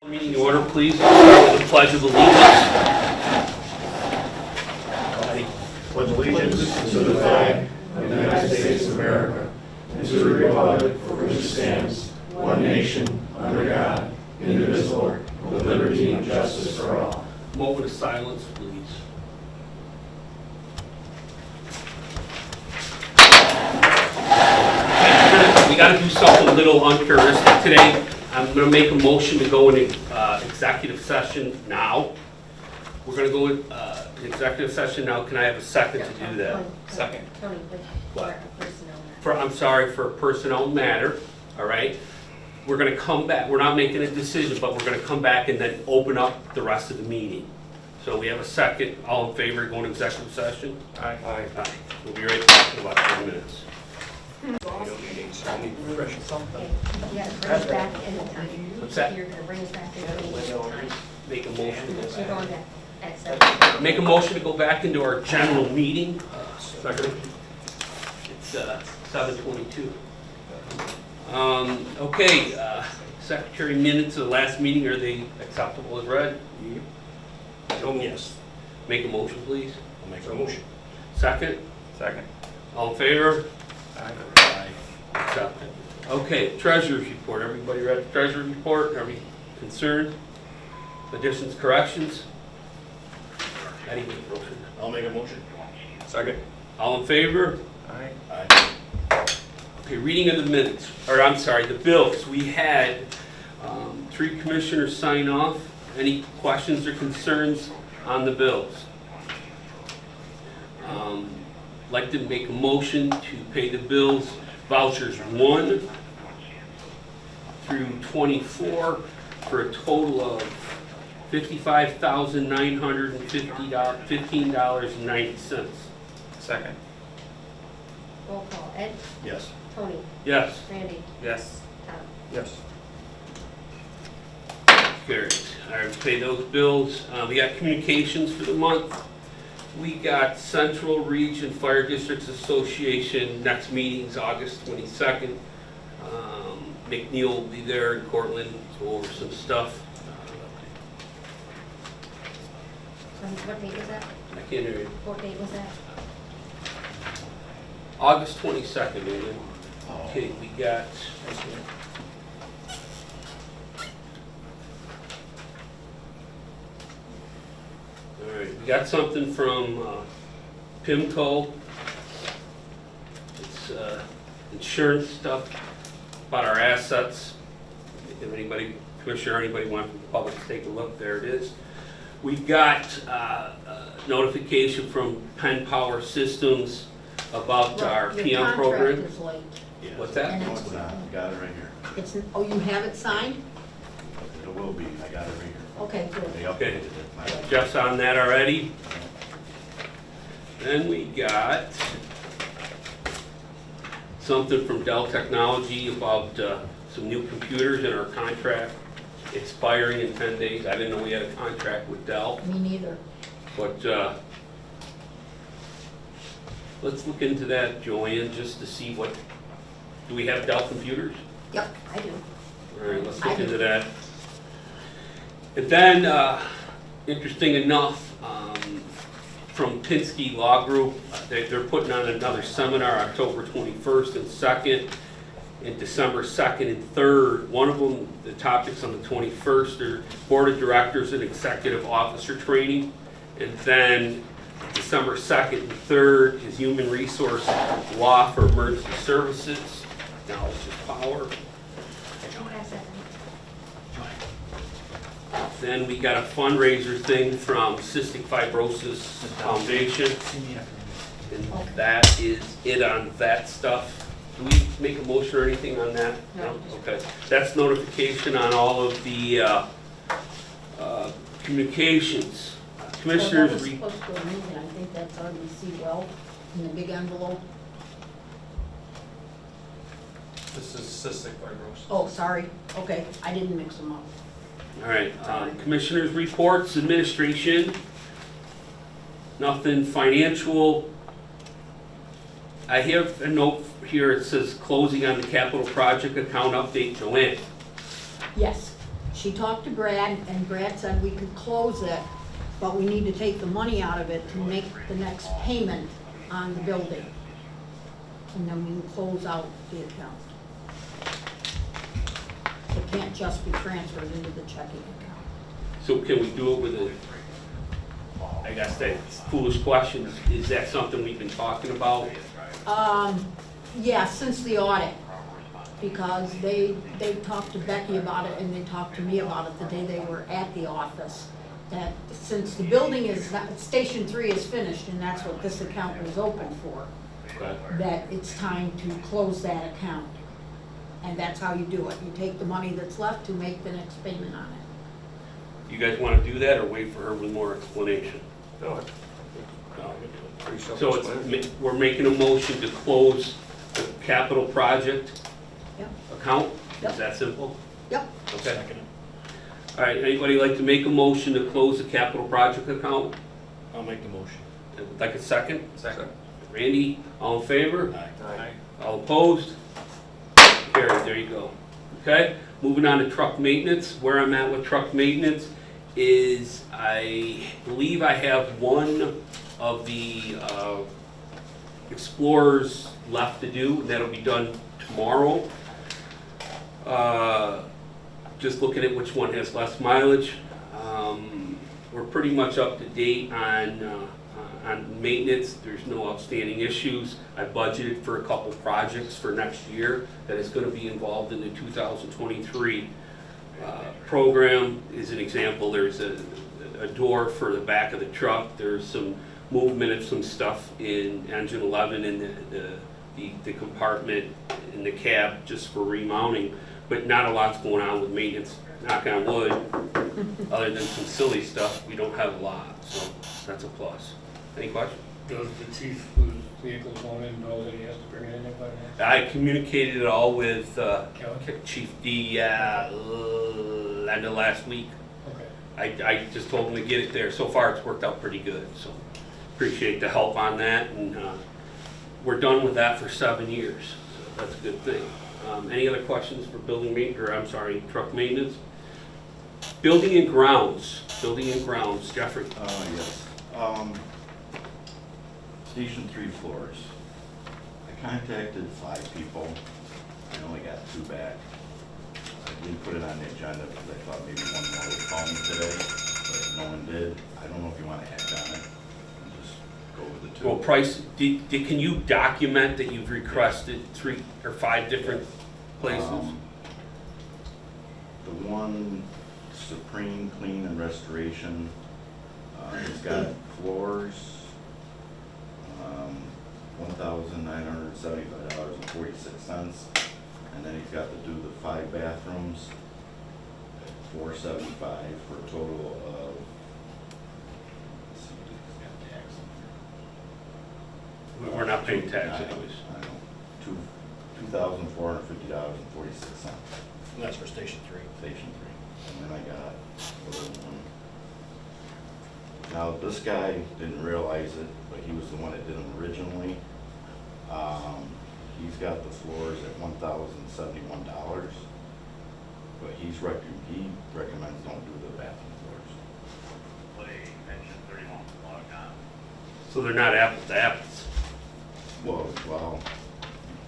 Meeting order, please. Start with the Pledge of Allegiance. Pledge allegiance to the flag of the United States of America and to the republic for which it stands, one nation, under God, indivisible, with liberty and justice for all. Moment of silence, please. We got to do something a little uncharacteristic today. I'm going to make a motion to go into executive session now. We're going to go in executive session now. Can I have a second to do that? Second. Tony, What? for a personnel matter. For a personnel matter, all right? We're going to come back. We're not making a decision, but we're going to come back and then open up the rest of the meeting. So we have a second. All in favor of going to executive session? Aye. Aye. We'll be right back in about 10 minutes. Okay, you gotta bring us back in the time. What's that? You're gonna bring us back in the time. Make a motion to go You're back. going back at 7. Make a motion to go back into our general meeting. Second. It's 7:22. Okay, secretary minutes of the last meeting, are they acceptable as read? Yes. Make a motion, please. I'll make a motion. Second? Second. All in favor? Aye. Accepted. Okay, treasurer's report. Everybody read the treasurer's report? Are we concerned? Additions, corrections? Eddie, make a motion. I'll make a motion. Second. All in favor? Aye. Aye. Okay, reading of the minutes, or I'm sorry, the bills. We had 3 commissioners sign off. Any questions or concerns on the bills? Like to make a motion to pay the bills, vouchers 1 through 24 for a total of $55,915.90. Second. Roll call. Ed? Yes. Tony? Yes. Randy? Yes. Tom? Yes. Carried. All right, pay those bills. We got communications for the month. We got Central Region Fire Districts Association, next meeting's August 22nd. McNeil will be there in Cortland to go over some stuff. What date was that? I can't hear you. What date was that? August 22nd, maybe. Okay, we got, all right, we got something from PIMCO. It's insurance stuff about our assets. If anybody, commissioner, or anybody wants the public to take a look, there it is. We got notification from Penn Power Systems about our PM program. Your contract is late. What's that? And No, it's not. I got it right here. It's, oh, you have it signed? It will be. I got it right here. Okay, good. They updated it. Jeff's on that already. Then we got something from Dell Technology about some new computers in our contract expiring in 10 days. I didn't know we had a contract with Dell, Me neither. but let's look into that, Joanne, just to see what, do we have Dell computers? Yep, I do. All right, let's I look do. into that. And then, interesting enough, from Pinsky Law Group, they're putting on another seminar October 21st and 2nd, and December 2nd and 3rd. One of them, the topics on the 21st are Board of Directors and Executive Officer Training. And then December 2nd and 3rd is Human Resource Law for Emergency Services. Knowledge is power. Pass that. Then we got a fundraiser thing from Cystic Fibrosis Foundation. And that is it on that stuff. Do we make a motion or anything on that? No. Okay. That's notification on all of the communications. Commissioners, Well, that was supposed to go in, and I think that's already received well in the big envelope. This is cystic fibrosis. Oh, sorry. Okay, I didn't mix them up. all right, commissioners' reports, administration, nothing financial. I have a note here, it says closing on the capital project account update, Joanne. Yes, She talked to Brad, and Brad said we could close it, but we need to take the money out of it to make the next payment on the building. And then we can close out the account. It can't just be transferred into the checking account. So can we do it with a, I guess that's foolish questions, is that something we've been talking about? Yeah, since the audit, because they talked to Becky about it and they talked to me about it the day they were at the office. That since the building is, Station 3 is finished and that's what this account was open for, that it's time to close that account. And that's how you do it. You take the money that's left to make the next payment on it. You guys want to do that or wait for her with more explanation? No, No. pretty So self-explanatory. we're making a motion to close the capital project Yep. account? Yep. Is that simple? Yep. Okay. All right, anybody like to make a motion to close the capital project account? I'll make the motion. Like a second? Second. Randy, all in favor? Aye. All opposed? Carried, there you go. Okay, moving on to truck maintenance. Where I'm at with truck maintenance is I believe I have one of the Explorers left to do, and that'll be done tomorrow. Just looking at which one has less mileage. We're pretty much up to date on maintenance. There's no outstanding issues. I budgeted for a couple projects for next year that is going to be involved in the 2023 program. As an example, there's a door for the back of the truck. There's some movement of some stuff in engine 11 in the compartment in the cab just for remounting, but not a lot's going on with maintenance, knock on wood. Other than some silly stuff, we don't have a lot, so that's a plus. Any questions? Does the chief whose vehicle's going in know that he has to bring it in by next? I communicated it all with Kelly? Chief D end of last week. Okay. I just told him to get it there. So far, it's worked out pretty good, so appreciate the help on that, and we're done with that for 7 years, so that's a good thing. Any other questions for building maintenance, or I'm sorry, truck maintenance? Building and grounds, Jeffrey. Yes. Station 3 floors. I contacted 5 people. I only got 2 back. I didn't put it on the agenda because I thought maybe one more would call me today, but no one did. I don't know if you want to act on it and just go with the 2. Well, price, can you document that you've requested 3 or 5 different places? The one, Supreme Clean and Restoration, it's got floors, $1,975.46, and then he's got to do the 5 bathrooms at $475 for a total of, let's see, he's got tax in there. We're not paying tax I know, anyways. I know. $2,450.46. And that's for Station 3. Station 3. And then I got a little one. Now, this guy didn't realize it, but he was the one that did them originally. He's got the floors at $1,071, but he recommends don't do the bathroom floors. So they're not apples to apples. Well,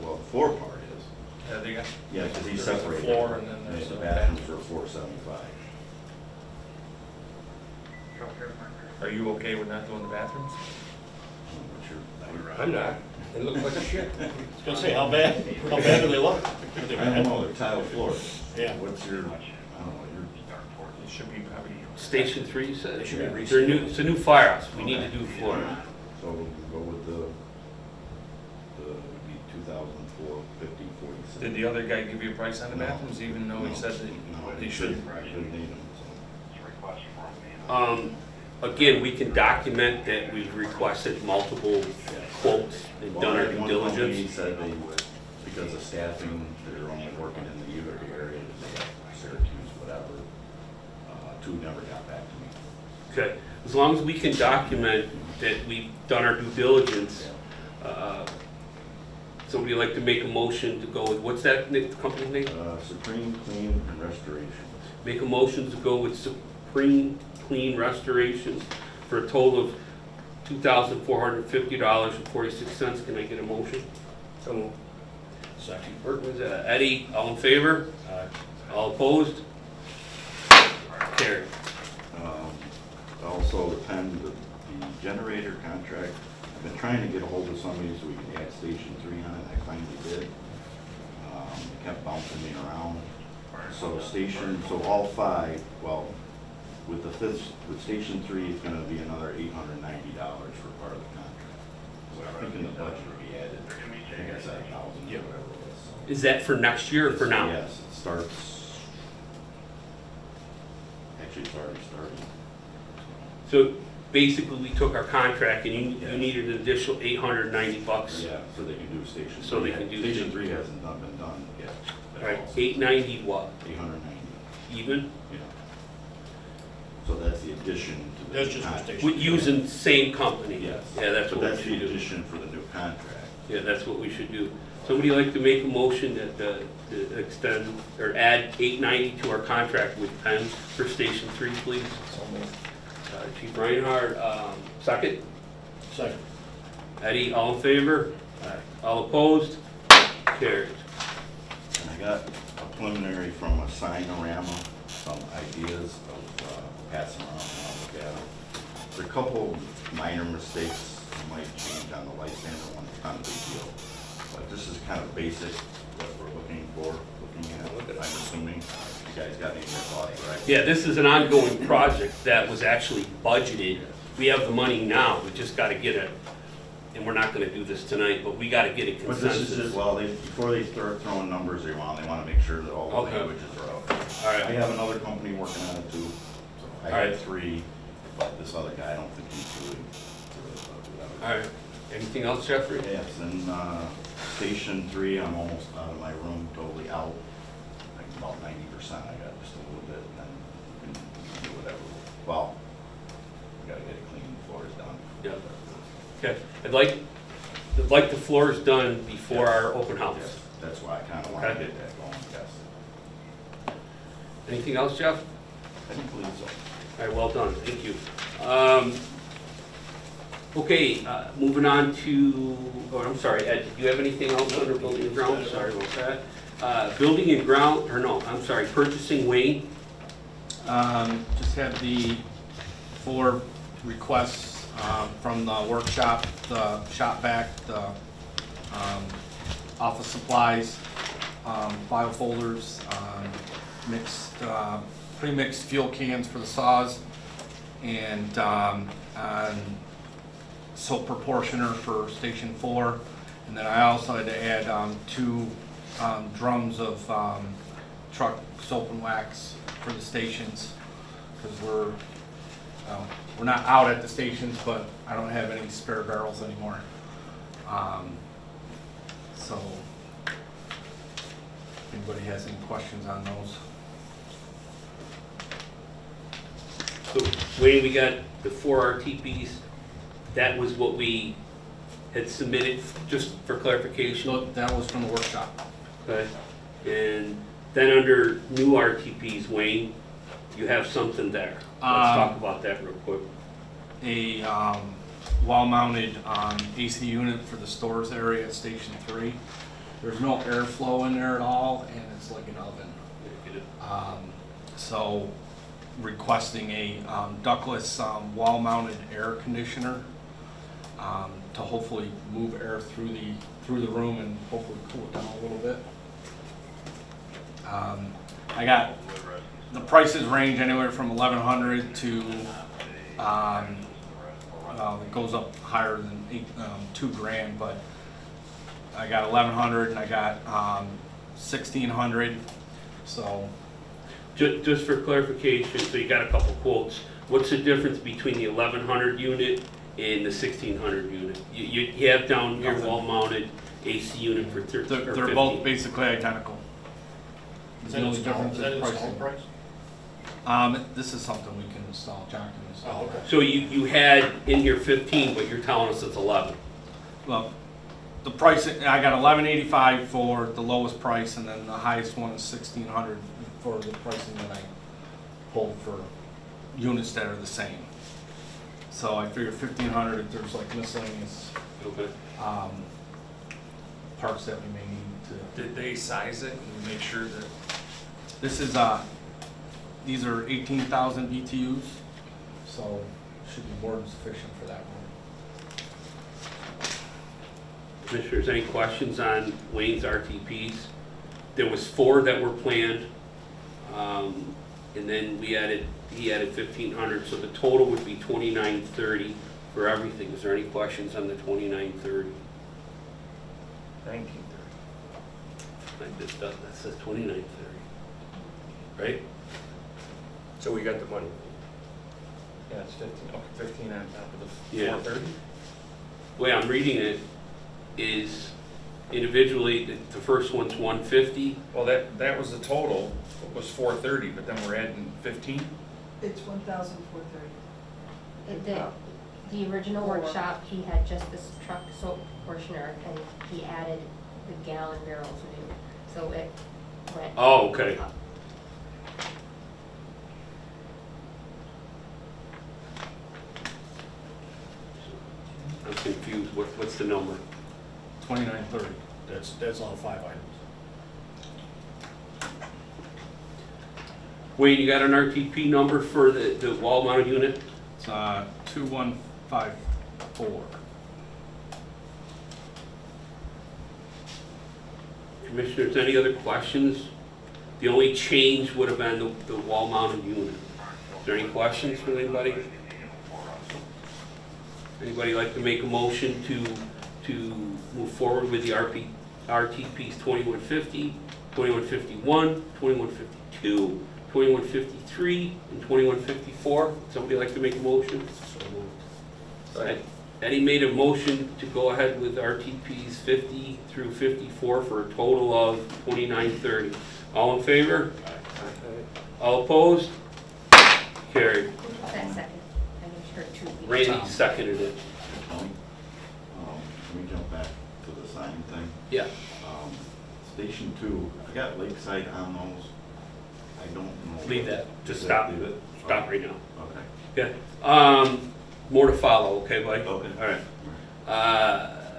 the floor part is. Yeah, they got. Yeah, because he There's a separated. floor and then there's the a bathrooms bathroom. are $475. Are you okay with not doing the bathrooms? I'm not. They look like a shit. I was gonna say, how bad do they look? I don't know, they're tile floors. Yeah. What's your, I don't know, It should be probably. Station 3, you said? They should be Yeah. They're new, it's a new firehouse, we need to do floor. so we'll go with the 2,450.46. Did the other guy give you a price on the bathrooms, even though he said that they shouldn't? Shouldn't need them, Again, we can document that we've requested multiple quotes and so. done our due One company diligence. said they would, because of staffing, they're only working in the Utica area, they have Syracuse, whatever. 2 never got back to me. Okay, as long as we can document that we've done our due diligence, somebody like to make a motion to go with, what's that company's name? Supreme Clean and Restoration. Make a motion to go with Supreme Clean Restorations for a total of $2,450.46. Can I get a motion? So, Second. Burton's, Eddie, all in favor? All opposed? Carried. Also, the generator contract, I've been trying to get a hold of somebody so we can add Station 3 on it. I finally did. It kept bouncing me around. So all five, well, with Station 3, it's gonna be another $890 for part of the contract. So I think in the budget will be added, I think I said 1,000, whatever it was. Is that for next year or for now? Yes, it starts, actually it's already started. So basically, we took our contract and you Yes. needed an additional $890. Yeah, so they can do Station 3. So they can do Station 3 hasn't been done yet. All right, 890 what? 890, Even? yeah. So that's the addition to the. That's just for contract. Station. With using same company? Yes. Yeah, that's So what we that's the should do. addition for the new contract. Yeah, that's what we should do. Somebody like to make a motion that, to extend, or add 890 to our contract with Penn for Station 3, please? So moved. Chief Reinhardt, second? Second. Eddie, all in favor? All opposed? Carried. And I got a preliminary from a Signorama, some ideas of passing around and I'll look at them. There are a couple minor mistakes I might change on the light standard one, it's not a big deal. But this is kind of basic, what we're looking at, I'm assuming. You guys got any more thoughts, right? Yeah, this is an ongoing project that was actually budgeted. We have the money now, we just gotta get it, and we're not gonna do this tonight, but we gotta get a But this is consensus. just, well, before they start throwing numbers around, they wanna make sure that all the Okay. languages are out. All I right, have another company working on it too. So I All right. had 3, but this other guy, I don't think he's doing. all right. Anything else, Jeffrey? Yes, and Station 3, I'm almost out of my room, totally out. Like about 90%, I got just a little bit, and then we can do whatever. Well, we gotta get it clean, floors done. Yeah. Okay, I'd like the floors done before our open house. Yes, that's why I kinda wanna Okay. get that going, yes. Anything else, Jeff? I don't believe so. All right, well done, thank you. Okay, moving on to, I'm sorry, Ed, did you have anything else under building and ground? Sorry about that. Building and ground, or no, I'm sorry, purchasing, Wayne? Just have the 4 requests from the workshop, the shop vac, the office supplies, file folders, mixed, pre-mixed fuel cans for the saws, and soap proportioner for Station 4. And then I also had to add 2 drums of truck soap and wax for the stations, because we're not out at the stations, but I don't have any spare barrels anymore. So, if anybody has any questions on those? So, Wayne, we got the 4 RTPs. That was what we had submitted, just for clarification. So that was from the workshop. Okay, and then under new RTPs, Wayne, you have something there. Let's talk about that real quick. A wall-mounted AC unit for the stores area at Station 3. There's no airflow in there at all, and it's like an oven. So requesting a ductless wall-mounted air conditioner to hopefully move air through the room and hopefully cool it down a little bit. I got, the prices range anywhere from $1,100 to it goes up higher than $2,000, but I got $1,100 and I got $1,600. So Just for clarification, so you got a couple quotes. What's the difference between the 1100 unit and the 1600 unit? You have down your Nothing. wall-mounted AC unit for 30 or 50. they're both basically identical. Is The that only install, difference is that is install pricing. price? This is something we can install, John can install. Oh, okay. So you had in here 15, but you're telling us it's 11. Well, the price, I got $1,185 for the lowest price, and then the highest one is $1,600 for the pricing that I pulled for units that are the same. So I figured 1,500 if there's like miscellaneous Okay. parts that we may need to. Did they size it and make sure that, This is, these are 18,000 BTUs, so should be more than sufficient for that one. Commissioners, any questions on Wayne's RTPs? There was 4 that were planned, and then he added 1,500, so the total would be 2,930 for everything. Is there any questions on the 2,930? 1930? That says 2,930, right? So we got the money. Yeah, it's 15, okay, 15 on top of the Yeah. 430? The way I'm reading it is individually, the first one's 150. Well, that was the total, it was 430, but then we're adding 15? It's 1,430. The original workshop, he had just this truck soap portioner, and he added the gallon barrels new, so it went. Oh, okay. up. I'm confused. What's the number? 2930. That's all 5 items. Wayne, you got an RTP number for the wall mounted unit? It's 2154. Commissioners, any other questions? The only change would have been the wall mounted unit. Is there any questions from anybody? Anybody like to make a motion to move forward with the RTPs 2150, 2151, 2152, 2153, and 2154? Somebody like to make a motion? Eddie made a motion to go ahead with RTPs 50 through 54 for a total of 2930. All in favor? All opposed? Carried. That second, I made sure 2. Randy seconded it. Let me jump back to the sign thing. Yeah. Station 2, I got Lakeside on those. I don't know. Leave that. Just Is stop. that- Leave it? Stop right now. Okay. Okay. More to follow, okay, buddy? Okay. All right.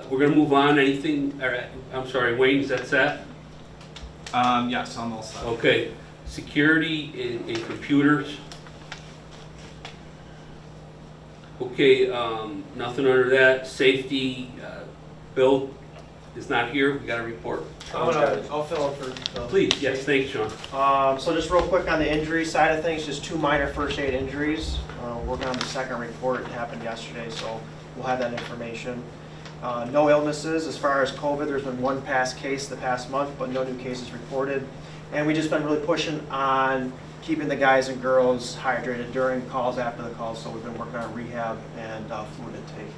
We're gonna move on. Anything, all right, I'm sorry, Wayne, is that set? Yes, on all sides. Okay. Security in computers. Okay, nothing under that. Safety, Bill is not here. We got a report. I'll fill in for Bill. Please, yes, thanks, Sean. So just real quick on the injury side of things, just 2 minor first aid injuries. Working on the second report, it happened yesterday, so we'll have that information. No illnesses. As far as COVID, there's been 1 past case the past month, but no new cases reported. And we just been really pushing on keeping the guys and girls hydrated during calls, after the calls, so we've been working on rehab and fluid intake.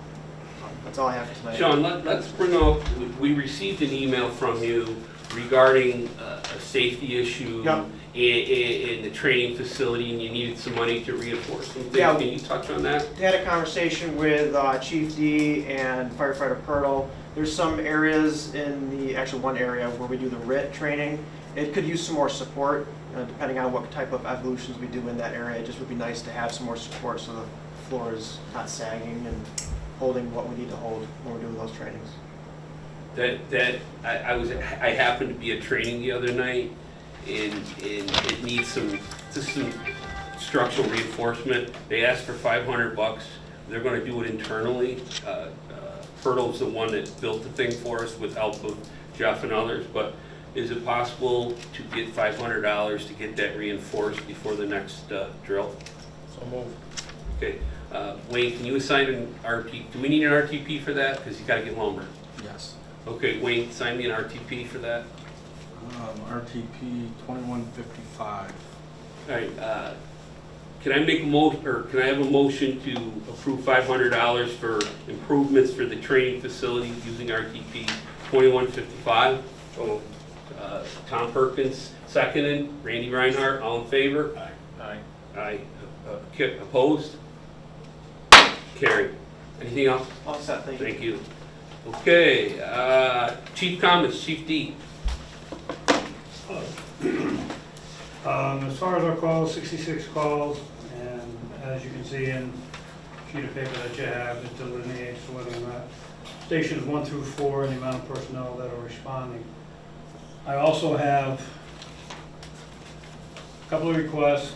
That's all I have for tonight. Sean, let's bring up, we received an email from you regarding a safety issue Yep. in the training facility, and you needed some money to reinforce some things. Yeah. Can you touch on that? Had a conversation with Chief D and Firefighter Pirtle. There's some areas in the, actually one area where we do the RIT training. It could use some more support, depending on what type of evolutions we do in that area. It just would be nice to have some more support so the floor is not sagging and holding what we need to hold when we're doing those trainings. I happened to be at training the other night, and it needs some structural reinforcement. They asked for $500. They're gonna do it internally. Pirtle's the one that built the thing for us with help of Jeff and others, but is it possible to get $500 to get that reinforced before the next drill? So move. Okay, Wayne, can you assign an RTP? Do we need an RTP for that? Because you gotta get lumber. Yes. Okay, Wayne, sign me an RTP for that. RTP 2155. All right, can I make a motion, or can I have a motion to approve $500 for improvements for the training facility using RTP 2155? So moved. Tom Perkins, seconded. Randy Reinhardt, all in favor? Aye. Aye. Kip, opposed? Carried. Anything else? All set, thank you. Thank you. Okay, chief comments, Chief D. As far as our calls, 66 calls, and as you can see in the sheet of paper that you have, it delineates whether or not stations 1 through 4 and the amount of personnel that are responding. I also have a couple of requests.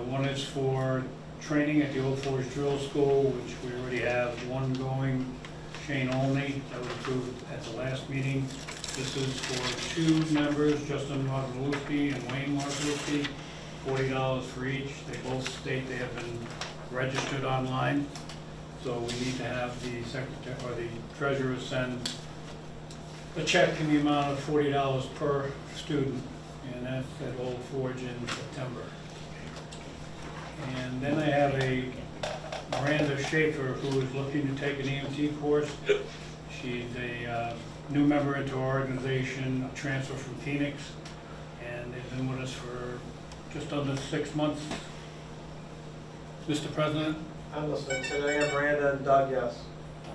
One is for training at the Old Forge Drill School, which we already have one going, Shane only, that was approved at the last meeting. This is for 2 members, Justin Nwfd and Wayne Nwfd, $40 for each. They both state they have been registered online. So we need to have the secretary or the treasurer send a check in the amount of $40 per student, and that's at Old Forge in September. And then I have a Miranda Schaefer who is looking to take an EMT course. She's a new member into our organization, a transfer from Phoenix, and they've been with us for just under 6 months. Mr. President? I'm listening. So I have Miranda and Doug, yes.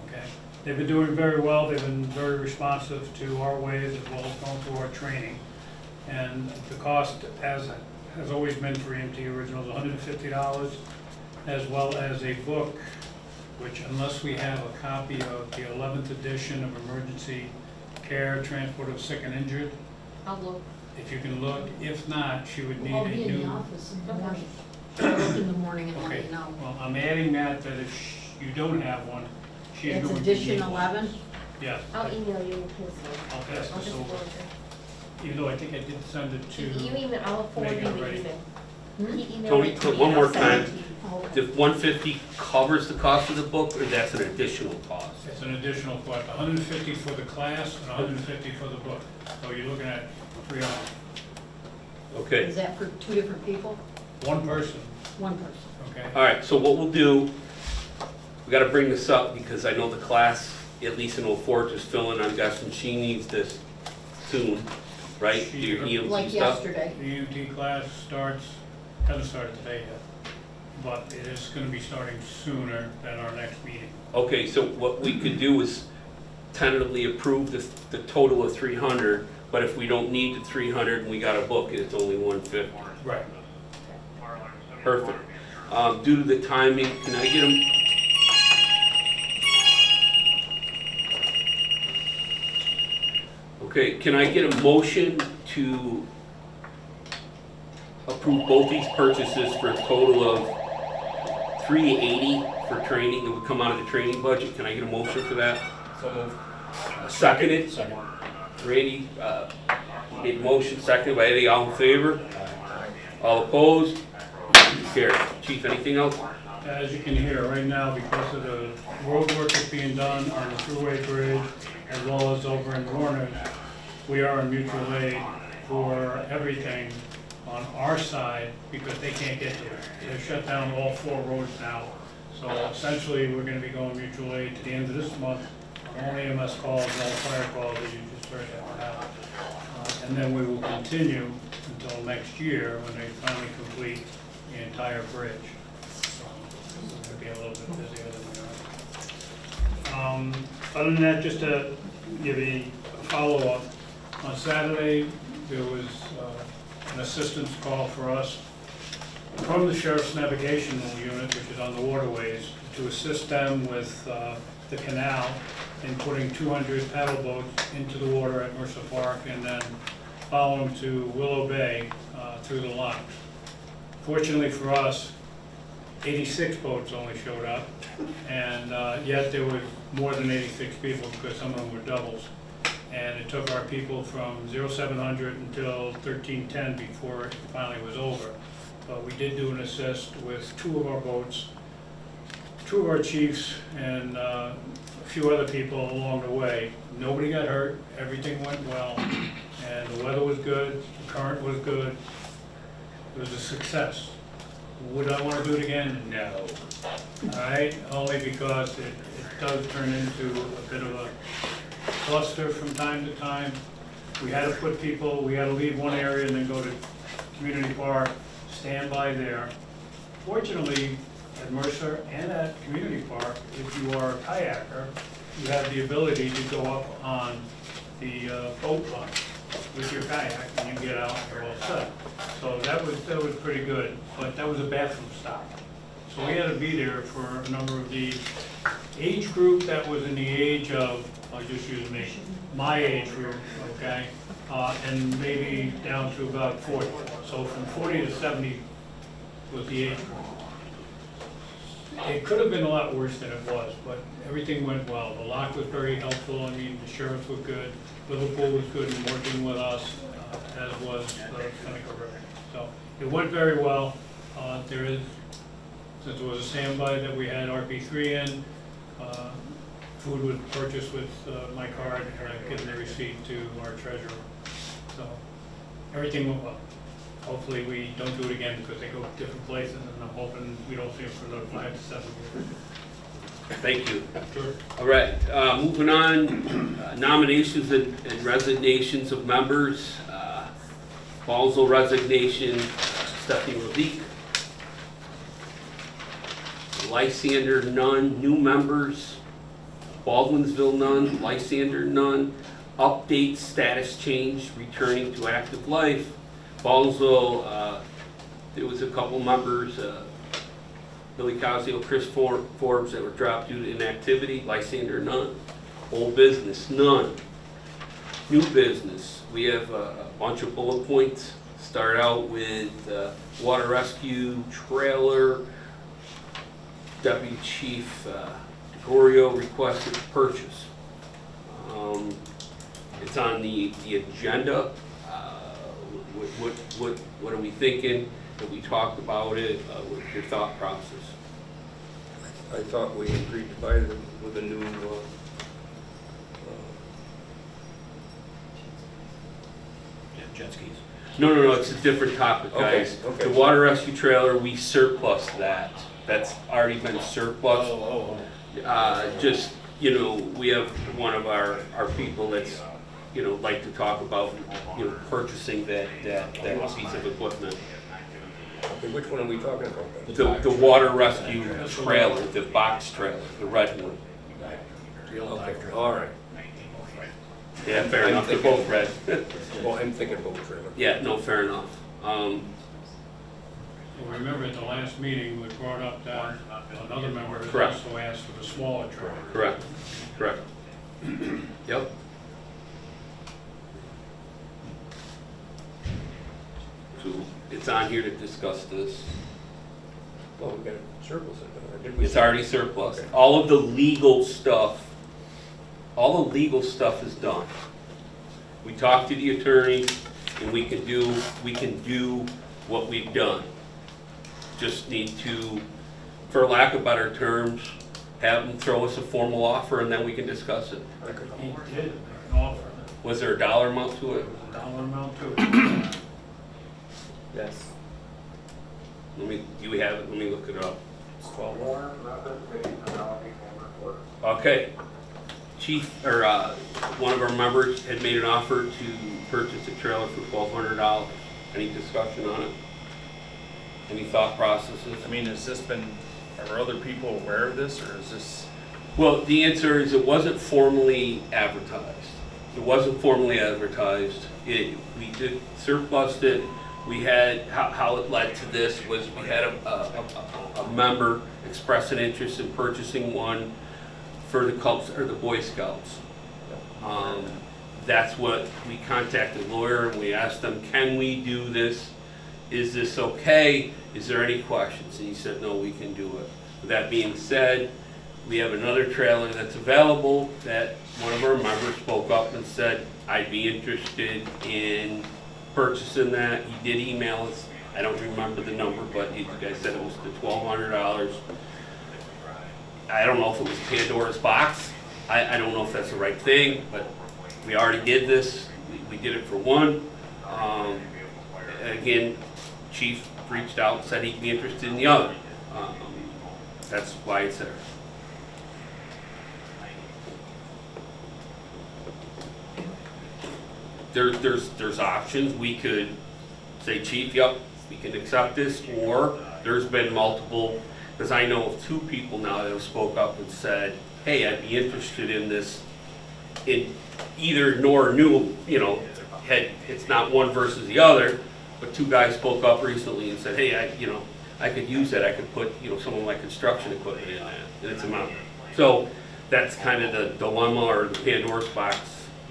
Okay. They've been doing very well. They've been very responsive to our ways as well as going through our training. And the cost, as has always been for EMT Originals, $150, as well as a book, which unless we have a copy of the 11th edition of Emergency Care, Transport of Sick and Injured, I'll look. if you can look. If not, she would need I'll a be in the new. office in the morning. I'll look in the morning and let Okay, you know. well, I'm adding that if you don't have one, she's It's going to need edition one. 11? Yeah. I'll email you his I'll name. pass I'll this just over, forward it. even though I think I did send it to. You email, I'll forward you Megan the already. email. Hmm? He emailed Tony, it to me one and more I'll send it time. to you. Okay. The 150 covers the cost of the book, or that's an additional cost? It's an additional cost, 150 for the class and 150 for the book. So you're looking at $300. Okay, Is that for 2 different people? One person, 1 person. okay? all right, so what we'll do, we gotta bring this up because I know the class, at least in Old Forge, is filling. I'm guessing she needs this soon, right? She- Your EMT Like stuff? yesterday. The EMT class hasn't started today yet, but it is gonna be starting sooner than our next meeting. Okay, so what we could do is tentatively approve the total of 300, but if we don't need the 300 and we got a book, it's only 150. Right. Perfect. Due to the timing, can I get them? Okay, can I get a motion to approve both these purchases for a total of $380 for training? It would come out of the training budget. Can I get a motion for that? So moved. Seconded? Second. Randy made a motion, seconded by Eddie. All in favor? All opposed? Carried. Chief, anything else? As you can hear, right now, because of the road work that's being done on the thruway bridge, as well as over in Warner's, we are in mutual aid for everything on our side because they can't get here. They've shut down all 4 roads now. So essentially, we're gonna be going mutual aid to the end of this month, all EMS calls, all fire calls that you just heard about. And then we will continue until next year when they finally complete the entire bridge. We'll be a little bit busier than we are. Other than that, just to give a follow-up, on Saturday, there was an assistance call for us from the Sheriff's Navigational Unit, which is on the waterways, to assist them with the canal in putting 200 paddle boats into the water at Mercer Park and then follow them to Willow Bay through the locks. Fortunately for us, 86 boats only showed up, and yet there were more than 86 people because some of them were doubles. And it took our people from 0700 until 1310 before it finally was over. But we did do an assist with 2 of our boats, 2 of our chiefs, and a few other people along the way. Nobody got hurt, everything went well, and the weather was good, the current was good. It was a success. Would I want to do it again? No. All right, only because it does turn into a bit of a cluster from time to time. We had to put people, we had to leave one area and then go to Community Park, stand by there. Fortunately, at Mercer and at Community Park, if you are a kayaker, you have the ability to go up on the boat launch. with your kayak and you get out and you're all set. So that was pretty good, but that was a bathroom stop. So we had to be there for a number of the age group that was in the age of, I'll just use me, my age group, okay? And maybe down to about 40. So from 40 to 70 was the age group. It could have been a lot worse than it was, but everything went well. The lock was very helpful. I mean, the sheriffs were good. Liverpool was good in working with us, as was Seneca River. So it went very well. There is, since it was a standby that we had RP3 in, food was purchased with my card, and I've given the receipt to our treasurer. So everything went well. Hopefully we don't do it again because they go different places, and I'm hoping we don't see them for another 5 to 7 years. Thank you. Sure. All right, moving on, nominations and resignations of members. Ballsville resignation, Stephanie Levique. Lysander, none. New members, Baldwinsville, none. Lysander, none. Update status change, returning to active life. Ballsville, there was a couple members, Billy Cosio, Chris Forbes, that were dropped due to inactivity. Lysander, none. Old business, none. New business, we have a bunch of bullet points. Start out with water rescue trailer. Deputy Chief DeGorio requested purchase. It's on the agenda. What are we thinking? Have we talked about it? What's your thought process? I thought we agreed to buy them with a new, Jet skis. No, it's a different topic, Okay, guys. okay. The water rescue trailer, we surplus that. That's already been surplus. Just, we have one of our people that's, like to talk about, purchasing that piece of equipment. okay, which one are we talking about? The water rescue trailer, the box trailer, the red one. Okay, all right. Yeah, fair enough, they're both red. Well, I'm thinking about the trailer. Yeah, no, fair enough. Well, remember at the last meeting, we brought up that another member has Correct. also asked for the smaller trailer. Correct. Yep. So it's on here to discuss this. Well, we got a surplus in there, did we? It's already surplus. Okay. All of the legal stuff is done. We talked to the attorney, and we can do what we've done. Just need to, for lack of better terms, have them throw us a formal offer, and then we can discuss it. He did make an offer, Was there a dollar amount to it? a dollar amount to it. Yes. You have it, let me look it up. It's 12. Okay. Chief, or one of our members had made an offer to purchase a trailer for $1,200. Any discussion on it? Any thought processes? I mean, are other people aware of this, or is this? Well, the answer is it wasn't formally advertised. We did surplus it. We had, how it led to this was we had a member express an interest in purchasing one for the Cubs or the Boy Scouts. That's what we contacted the lawyer and we asked them, can we do this? Is this okay? Is there any questions? And he said, no, we can do it. With that being said, we have another trailer that's available that one of our members spoke up and said, I'd be interested in purchasing that. He did email us. I don't remember the number, but you guys said it was the $1,200. I don't know if it was Pandora's box. I don't know if that's the right thing, but we already did this. We did it for one. Again, Chief reached out and said he'd be interested in the other. That's why it's there. There's options. We could say, Chief, yep, we can accept this, or there's been multiple, because I know of 2 people now that have spoke up and said, hey, I'd be interested in this, in either nor new, it's not one versus the other, but two guys spoke up recently and said, hey, I could use that, I could put, some of my construction equipment in that, and it's a mountain. So that's kind of the dilemma or the Pandora's box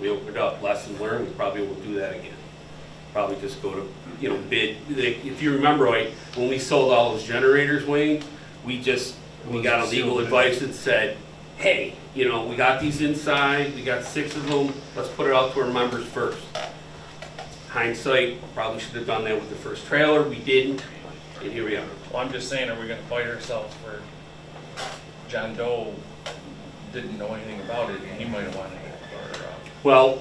we opened up. Lesson learned, we probably won't do that again. Probably just go to, bid. If you remember, right, when we sold all those generators, Wayne, we got a legal advice that said, hey, we got these inside, we got 6 of them, let's put it out to our members first. Hindsight, probably should have done that with the first trailer, we didn't, and here we are. Well, I'm just saying, are we gonna fight ourselves where John Doe didn't know anything about it, and he might have wanted it, or, Well,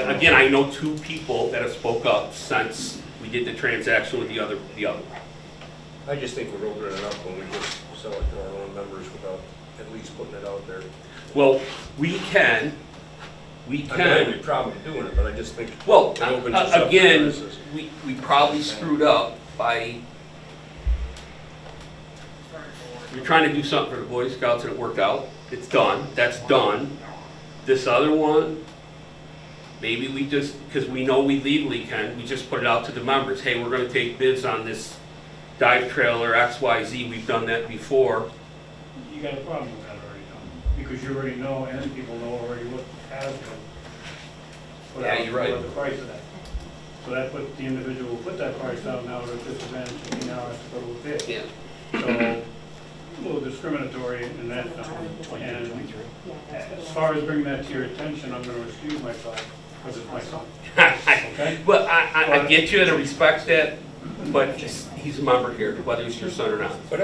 again, I know 2 people that have spoke up since we did the transaction with the other one. I just think we're opening it up when we just sell it to our own members without at least putting it out there. Well, we can. I don't have any problem doing it, but I just think. Well, it opens us up to again, criticism. we probably screwed up by, we're trying to do something for the Boy Scouts and it worked out. It's done, that's done. This other one, maybe we just, because we know we legally can, we just put it out to the members. Hey, we're gonna take bids on this dive trailer XYZ, we've done that before. You got a problem with that already, Tom, because you already know, and people know already what has been put Yeah, out, you're right. what the price of that. So that put, the individual who put that price out now at a disadvantage, and he now has to go to a bid. Yeah. So, a little discriminatory in that sense. And as far as bringing that to your attention, I'm gonna excuse myself, because it's my son. Okay? But I get you and I respect that, but he's a member here, whether he's your son or not. But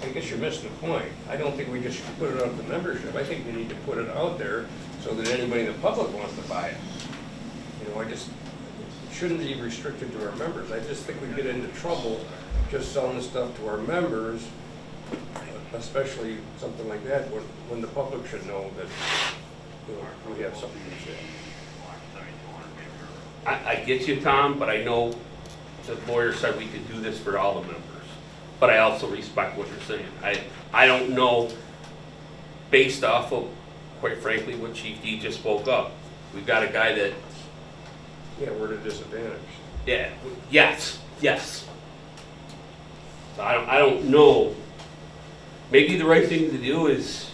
I guess you're missing the point. I don't think we just should put it out to membership. I think we need to put it out there so that anybody in the public wants to buy it. I just, it shouldn't be restricted to our members. I just think we get into trouble just selling the stuff to our members, especially something like that, when the public should know that, we have something to say. I get you, Tom, but I know the lawyer said we could do this for all the members. But I also respect what you're saying. I don't know, based off of, quite frankly, what Chief D just spoke up. We've got a guy that, Yeah, we're at a disadvantage. yeah, yes. So I don't know. Maybe the right thing to do is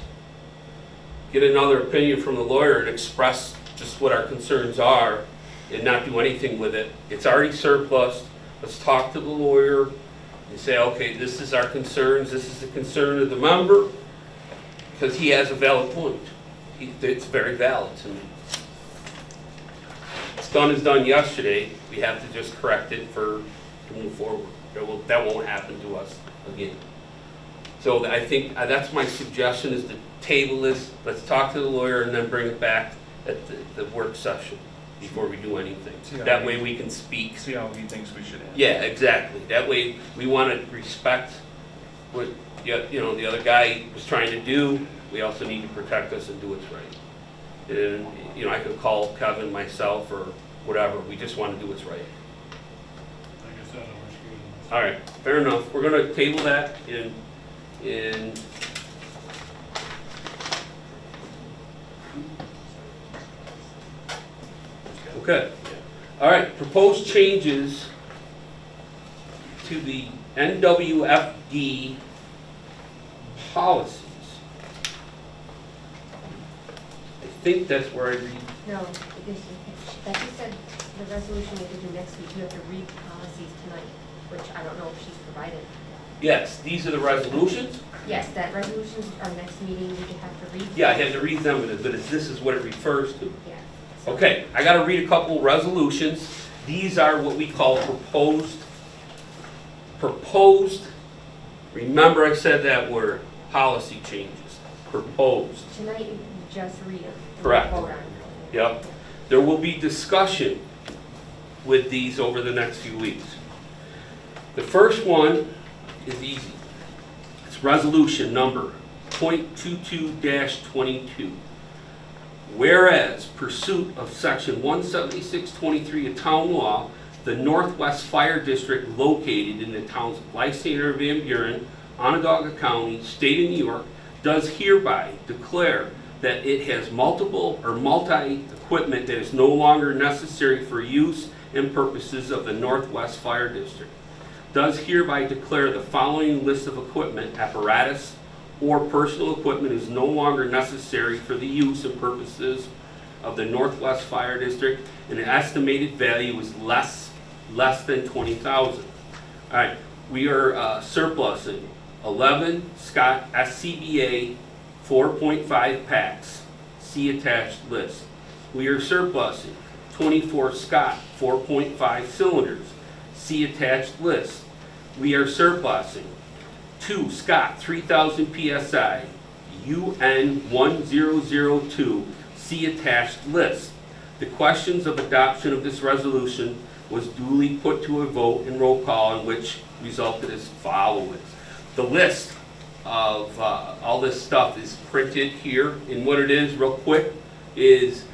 get another opinion from the lawyer and express just what our concerns are and not do anything with it. It's already surplus. Let's talk to the lawyer and say, okay, this is our concerns, this is the concern of the member, because he has a valid point. It's very valid to me. What's done is done yesterday. We have to just correct it to move forward. That won't happen to us again. So I think that's my suggestion, is to table this, let's talk to the lawyer and then bring it back at the work session before we do anything. That way we can speak. see how he thinks we should handle it. Yeah, exactly. That way we want to respect what the other guy was trying to do. We also need to protect us and do what's right. And I could call Kevin, myself, or whatever. We just want to do what's right. Like I said, I'm excusing myself. All right, fair enough. We're going to table that in okay. All right, proposed changes to the NWFD policies. I think that's where I read. No, because Becky said the resolution we could do next week, you have to read the policies tonight, which I don't know if she's provided. Yes, these are the resolutions. Yes, that resolution's our next meeting, we could have to read. Yeah, I had to read them, but this is what it refers to. Yeah. So- Okay, I got to read a couple resolutions. These are what we call proposed, remember I said that word, policy changes, proposed. Tonight, you just read them. and Correct. vote on them. Yep. There will be discussion with these over the next few weeks. The first one is easy. It's resolution number .22-22. Whereas pursuit of section 17623 of town law, the Northwest Fire District located in the towns of Lysander and Van Buren, Onondaga County, state of New York, does hereby declare that it has multiple or multi-equipment that is no longer necessary for use and purposes of the Northwest Fire District. Does hereby declare the following list of equipment, apparatus, or personal equipment is no longer necessary for the use and purposes of the Northwest Fire District, and the estimated value is less than $20,000. All right, we are surplusing 11 Scott SCBA 4.5 packs. See attached list. We are surplusing 24 Scott 4.5 cylinders. See attached list. We are surplusing 2 Scott 3000 PSI UN 1002. See attached list. The questions of adoption of this resolution was duly put to a vote and roll call, in which resulted as follows. The list of all this stuff is printed here, and what it is, real quick, is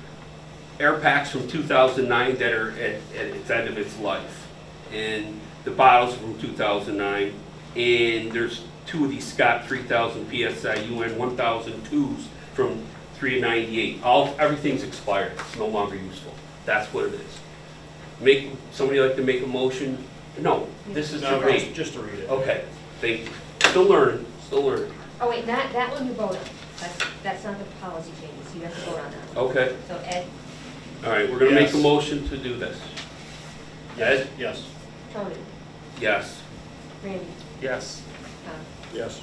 air packs from 2009 that are at its end of its life. And the bottles from 2009, and there's 2 of these Scott 3000 PSI UN 1002s from 398. Everything's expired. It's no longer useful. That's what it is. Somebody like to make a motion? No, this is to read. Just to read it. Okay, thank you. Still learning. Oh, wait, that one you vote on. That's not the policy changes, you have to vote on that. Okay, So Ed, all right, we're gonna make a Yes. motion to do this. Ed? Yes. Tony, Yes. Randy, Yes. Tom. Yes.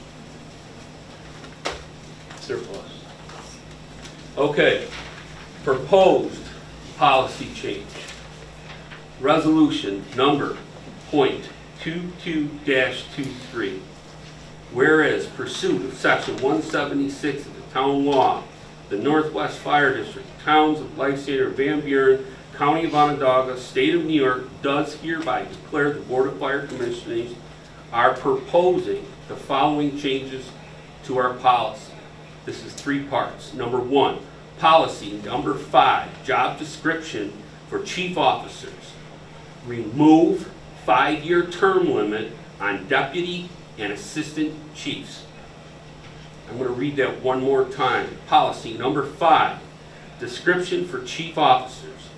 Surplus. Okay, proposed policy change. Resolution number .22-23. Whereas pursuit of section 176 of the town law, the Northwest Fire District, towns of Lysander, Van Buren, County of Onondaga, State of New York, does hereby declare the Board of Fire Commissioners are proposing the following changes to our policy. This is 3 parts. Number 1, policy number 5, job description for chief officers. Remove 5-year term limit on deputy and assistant chiefs. I'm going to read that one more time. Policy number 5, description for chief officers.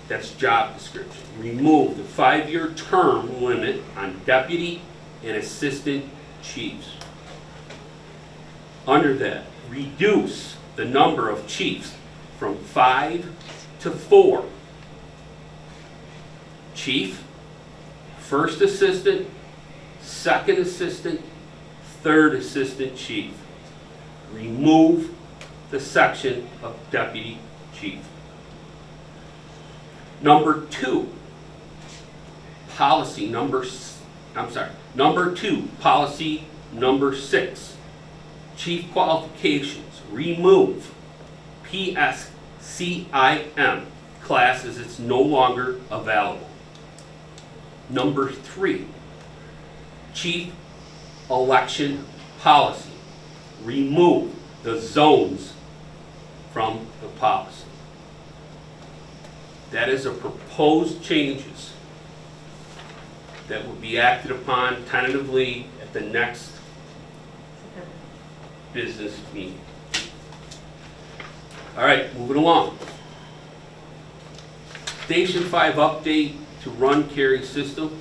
That's job description. Remove the 5-year term limit on deputy and assistant chiefs. Under that, reduce the number of chiefs from 5 to 4. Chief, first assistant, second assistant, third assistant chief. Remove the section of deputy chief. Number 2, policy number 2, policy number 6, chief qualifications. Remove PSCIM class as it's no longer available. Number 3, chief election policy. Remove the zones from the policy. That is a proposed changes that will be acted upon tentatively at the next business meeting. All right, moving along. Station 5 update to run carry system.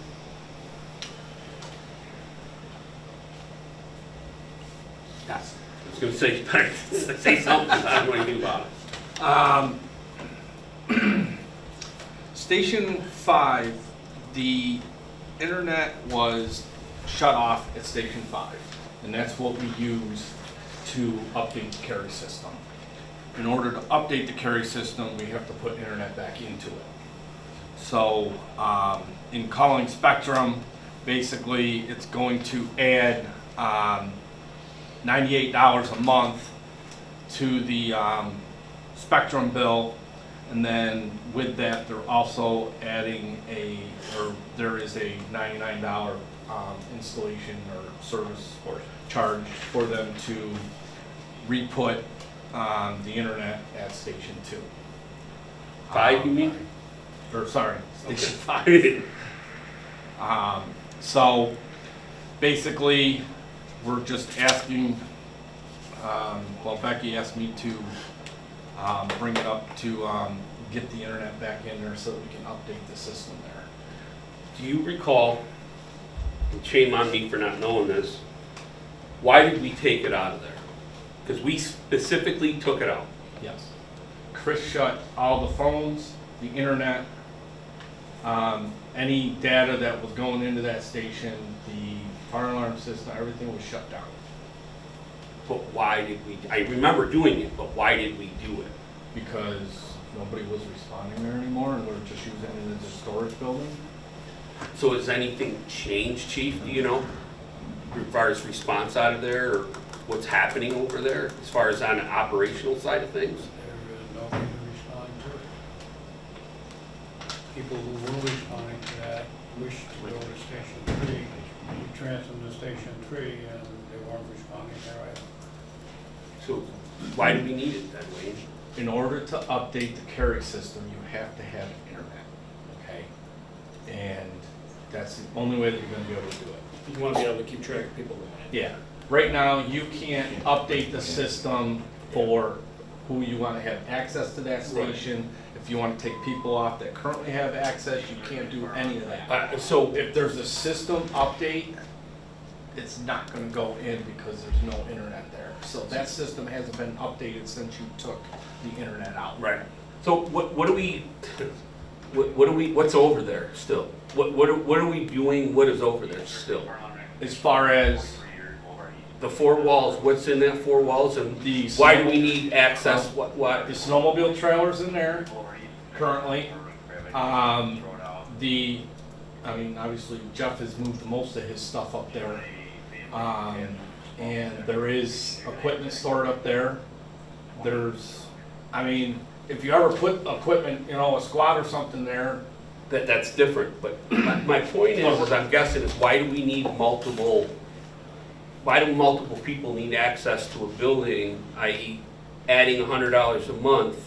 Yes, I was going to say, you better say something, I don't know anything about it. Station 5, the internet was shut off at Station 5, and that's what we use to update the carry system. In order to update the carry system, we have to put internet back into it. So in calling Spectrum, basically it's going to add $98 a month to the Spectrum bill. And then with that, they're also adding there is a $99 installation or service or charge for them to re-put the internet at Station 2. 5, you mean? Or sorry, Station 5. So basically, we're just asking Well, Becky asked me to bring it up to get the internet back in there so that we can update the system there. Do you recall, and shame on me for not knowing this, why did we take it out of there? Because we specifically took it out. Yes. Chris shut all the phones, the internet, any data that was going into that station, the fire alarm system, everything was shut down. But why did we, I remember doing it, but why did we do it? Because nobody was responding there anymore and we were just using it as a storage building. So has anything changed, Chief, do you know? As far as response out of there, or what's happening over there, as far as on the operational side of things? There is nobody to respond to it. People who were responding to that wished to go to Station 3. We transferred them to Station 3 and they weren't responding there either. So why do we need it then, Wayne? In order to update the carry system, you have to have internet, okay? And that's the only way that you're gonna be able to do it. You want to be able to keep track of people. Yeah. Right now, you can't update the system for who you want to have access to that station. If you want to take people off that currently have access, you can't do any of that. So If there's a system update, it's not going to go in because there's no internet there. So that system hasn't been updated since you took the internet out. right. So what do we, what's over there still? What are we doing? What is over there still? As far as The four walls, what's in that four walls, and the why do we need access? What? the snowmobile trailers in there currently, I mean, obviously Jeff has moved most of his stuff up there. And there is equipment stored up there. There's, I mean, if you ever put equipment, you know, a squad or something there, That's different, but my point is I'm guessing is why do we need multiple, why do multiple people need access to a building, i.e. adding $100 a month,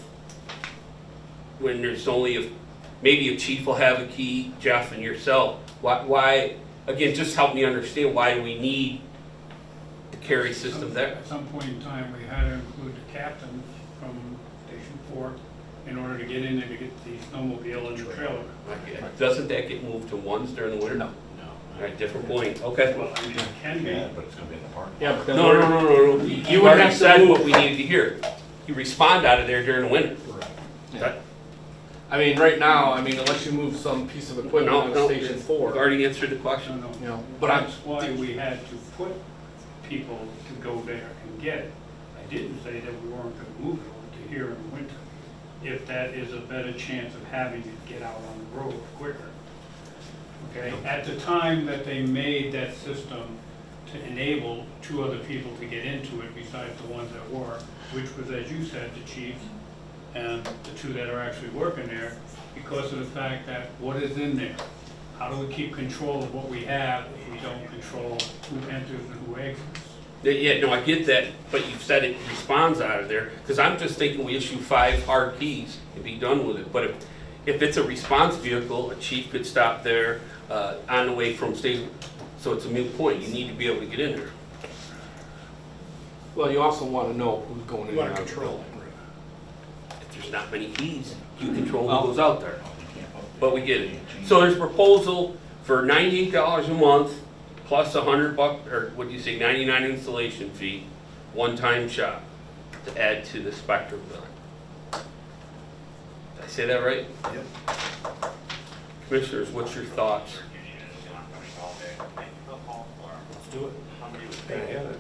when there's only, maybe a chief will have a key, Jeff and yourself, why, again, just help me understand, why do we need the carry system there? At some point in time, we had to include the captains from Station 4 in order to get in there to get the snowmobile and the trailer. Doesn't that get moved to ones during the winter? No. All right, different point, okay. Well, I mean, it can be. But it's going to be in the park. yeah, but then No. You You would already have to said move. what we needed to hear. You respond out of there during the winter. Yeah. I mean, right now, I mean, unless you move some piece of equipment on Station You've 4, already answered the question. you know, but I'm, That's why we had to put people to go there and get it. I didn't say that we weren't going to move it over to here in the winter, if that is a better chance of having it get out on the road quicker. Okay, at the time that they made that system to enable 2 other people to get into it besides the ones that were, which was, as you said, the chief and the 2 that are actually working there, because of the fact that what is in there? How do we keep control of what we have if we don't control who enters and who exits? Yeah, no, I get that, but you've said it responds out of there, because I'm just thinking we issue 5 hard keys and be done with it. But if it's a response vehicle, a chief could stop there on the way from station, so it's a moot point. You need to be able to get in there. well, you also want to know who's going in You and want out to of the control building. If there's not many keys, you control who goes out there. But we get it. So there's a proposal for $98 a month plus $100, or what do you say, 99 installation fee, one-time shop to add to the Spectrum bill. Did I say that right? Yep. Commissioners, what's your thoughts? Let's do it. Gotta have it.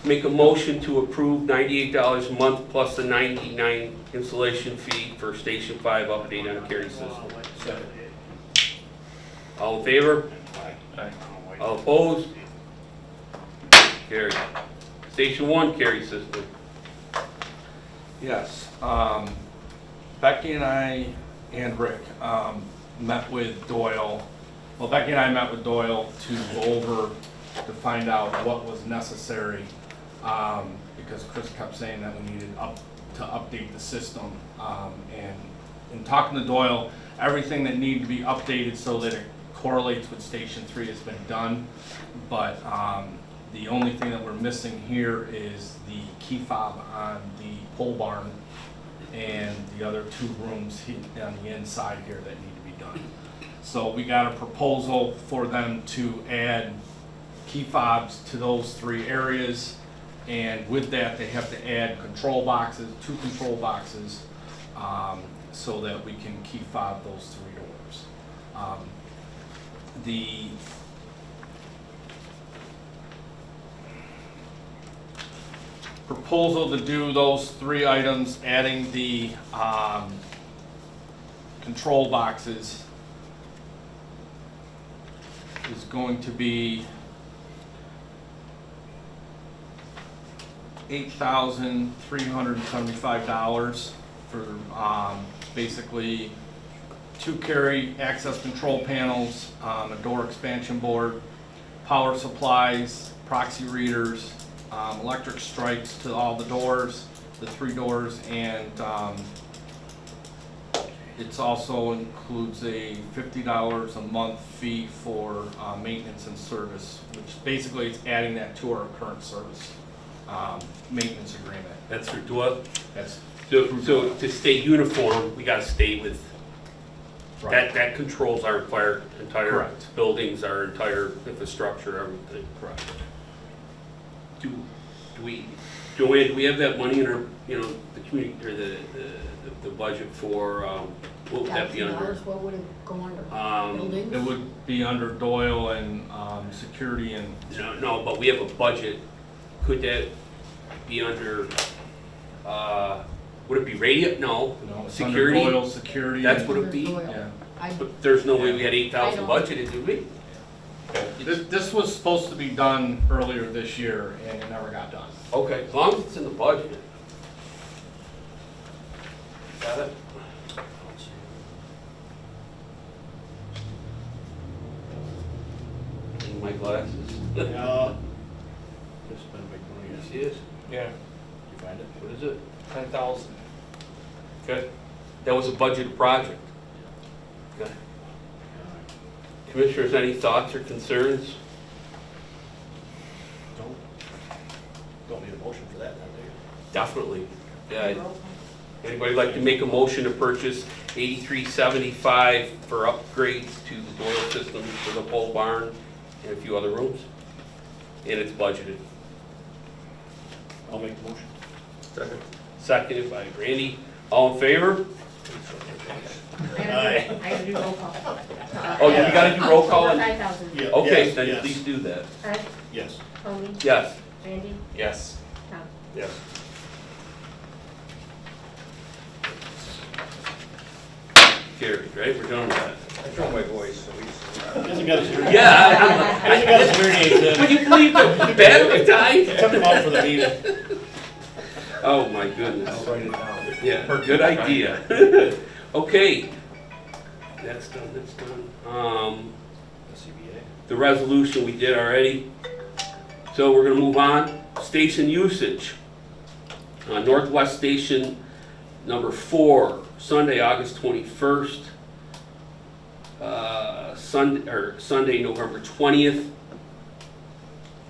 Make a motion to approve $98 a month plus the 99 installation fee for Station 5 update on the carry system. Second. All in favor? Aye. All opposed? Carry. Station 1 carry system. Yes, Becky and I and Rick met with Doyle. Well, Becky and I met with Doyle to go over, to find out what was necessary, because Chris kept saying that we needed to update the system. And in talking to Doyle, everything that needed to be updated so that it correlates with Station 3 has been done. But The only thing that we're missing here is the key fob on the pole barn and the other 2 rooms on the inside here that need to be done. So we got a proposal for them to add key fobs to those 3 areas, and with that, they have to add control boxes, 2 control boxes, so that we can key fob those 3 doors. The proposal to do those 3 items, adding the control boxes, is going to be $8,375 for basically 2 carry access control panels, a door expansion board, power supplies, proxy readers, electric stripes to all the doors, the 3 doors, and it also includes a $50 a month fee for maintenance and service, which basically it's adding that to our current service maintenance agreement. That's for what? That's So to stay uniform, we gotta stay with, that controls our entire Correct. buildings, our entire infrastructure, everything. correct. Do we, Joanne, do we have that money in our, the community, or the budget for, what would that be under? $1,000, what would it go under? It Buildings? would be under Doyle and security and No, but we have a budget. Could that be under, would it be radio? No. it's under Security? Doyle, security. That's and- what it'd be? Doyle. Yeah. I- But there's no way we had I 8,000 don't- budgeted, did we? This was supposed to be done earlier this year and it never got done. Okay, as long as it's in the budget. Got it? Need my glasses. Yeah. Just been a big money. Yes, he is. Yeah, You find it? What is it? 10,000. Okay. That was a budgeted project. Okay. Commissioners, any thoughts or concerns? Don't need a motion for that, do you? Definitely. Yeah. Anybody like to make a motion to purchase 8375 for upgrades to the Doyle system for the pole barn and a few other rooms? And it's budgeted. I'll make the motion. Second. Seconded by Randy. All in favor? I gotta do roll call. Oh, you gotta do roll call? For and- 5,000. Yeah, Okay, yes, then yes. please do that. Ed, Yes. Tony, Yes. Randy, Yes. Tom. Yes. Carried, right? We're done with that. I throw my voice, so He hasn't got his hearing. Yeah. He hasn't got his hearing aids in. Would you believe the battery died? Took him out for the meeting. Oh, my goodness. I'll write it down. Yeah, good idea. Okay. That's done. CBA. The resolution we did already. So we're gonna move on. Station usage. Northwest Station number 4, Sunday, August 21st. Sunday, November 20th.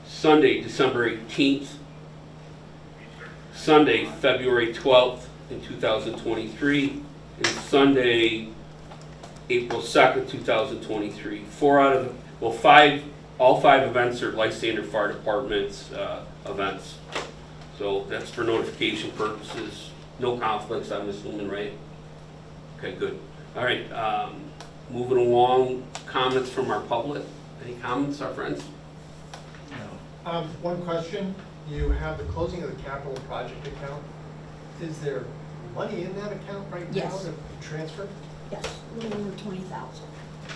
Sunday, December 18th. Sunday, February 12th in 2023. And Sunday, April 2nd, 2023. All 5 events are Lysander Fire Department's events. So that's for notification purposes. No conflicts, I'm assuming, right? Okay, good. All right, moving along, comments from our public. Any comments, our friends? One question, you have the closing of the capital project account. Is there money in that account right now Yes. to transfer? Yes, a little over 20,000.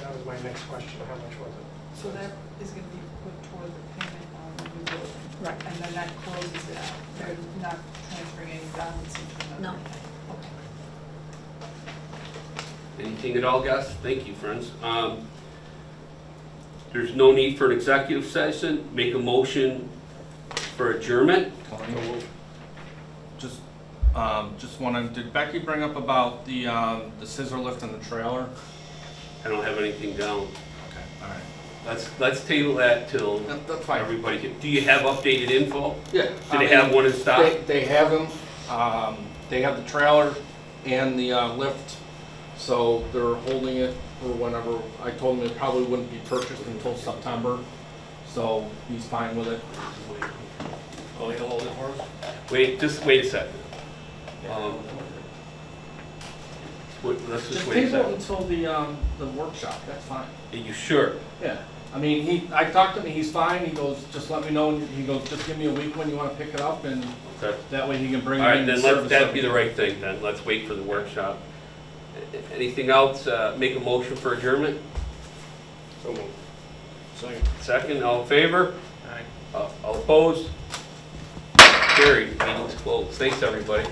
That was my next question, how much was it? So that is gonna be put toward the payment on the new building. Right. And then that closes it out. They're not transferring any balance into another. No. Okay. Anything at all, guys? Thank you, friends. There's no need for an executive session. Make a motion for adjournment. Just wondering, did Becky bring up about the scissor lift and the trailer? I don't have anything down. Okay, all right. let's table that till That's fine. everybody can, do you have updated info? Yeah. Do they have one in stock? They have them, they have the trailer and the lift, so they're holding it for whenever. I told him it probably wouldn't be purchased until September, so he's fine with it. Oh, you'll hold it for us? Wait a second. Let's just Just wait a table it second. until the workshop, that's fine. Are you sure? Yeah, I mean, I talked to him, he's fine, he goes, just let me know, he goes, just give me a week when you wanna pick it up, and Okay. that way he can bring All it right, in then and let service that be the it. right thing then. Let's wait for the workshop. Anything else? Make a motion for adjournment? So moved. Second, all in favor? Aye. All opposed? Carried, meeting's closed. Thanks, everybody.